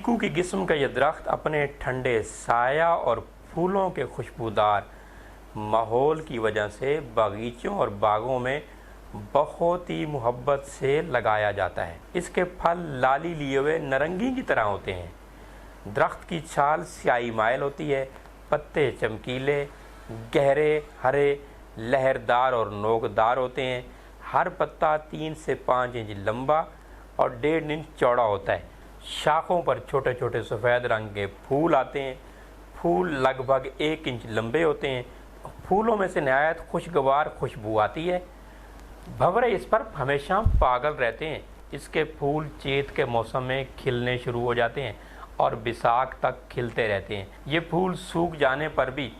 चीकू की किस्म का यह दरख्त अपने ठंडे साया और फूलों के खुशबूदार माहौल की वजह से बागीचों और बागों में बहुत ही मोहब्बत से लगाया जाता है। इसके फल लाली लिए हुए नारंगी की तरह होते हैं। दरख्त की छाल स्याही माइल होती है। पत्ते चमकीले, गहरे हरे, लहरदार और नोकदार होते हैं। हर पत्ता 3 से 5 इंच लंबा और 1.5 इंच चौड़ा होता है। शाखों पर छोटे छोटे सफ़ेद रंग के फूल आते हैं। फूल लगभग 1 इंच लंबे होते हैं। फूलों में से नहायत खुशगवार खुशबू आती है। भंवरे इस पर हमेशा पागल रहते हैं। इसके फूल चैत के मौसम में खिलने शुरू हो जाते हैं और बैसाख तक खिलते रहते हैं। ये फूल सूख जाने पर भी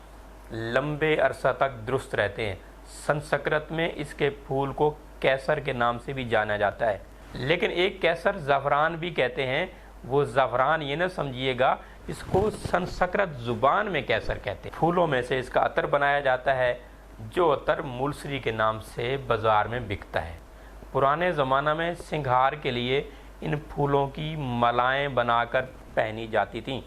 लंबे अरसा तक दुरुस्त रहते हैं। संस्कृत में इसके फूल को कैसर के नाम से भी जाना जाता है, लेकिन एक कैसर ज़फ़रान भी कहते हैं। वो ज़फ़रान ये न समझिएगा, इसको संस्कृत ज़ुबान में कैसर कहते हैं। फूलों में से इसका अतर बनाया जाता है, जो अतर मुलसरी के नाम से बाज़ार में बिकता है। पुराने ज़माना में सिंगार के लिए इन फूलों की मालाएं बनाकर पहनी जाती थीं।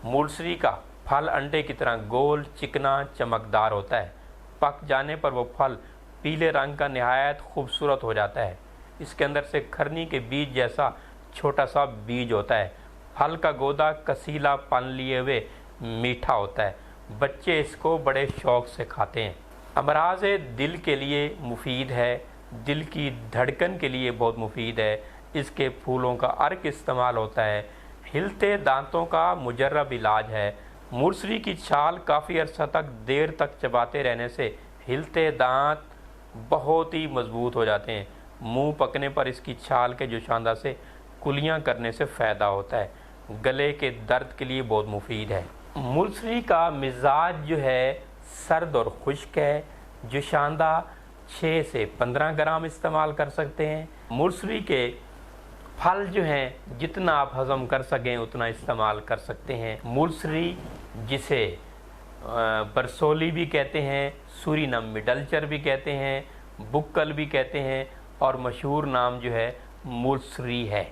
मुलसरी का फल अंडे की तरह गोल, चिकना, चमकदार होता है। पक जाने पर वो फल पीले रंग का नहायत खूबसूरत हो जाता है। इसके अंदर से खरनी के बीज जैसा छोटा सा बीज होता है। फल का गोदा कसीलापन लिए हुए मीठा होता है। बच्चे इसको बड़े शौक से खाते हैं। अमराज दिल के लिए मुफीद है, दिल की धड़कन के लिए बहुत मुफीद है। इसके फूलों का अर्क इस्तेमाल होता है। हिलते दांतों का मुजर्रब इलाज है। मुलसरी की छाल काफ़ी अरसा तक देर तक चबाते रहने से हिलते दांत बहुत ही मजबूत हो जाते हैं। मुंह पकने पर इसकी छाल के जोशांदा से कुलियां करने से फ़ायदा होता है। गले के दर्द के लिए बहुत मुफीद है। मुलसरी का मिजाज जो है सर्द और खुश्क है। जोशांदा 6 से 15 ग्राम इस्तेमाल कर सकते हैं। मुलसरी के फल जो हैं जितना आप हज़म कर सकें उतना इस्तेमाल कर सकते हैं। मुलसरी जिसे बरसोली भी कहते हैं, सूरीनम मिडलचर भी कहते हैं, बुक्कल भी कहते हैं और मशहूर नाम जो है मुलसरी है।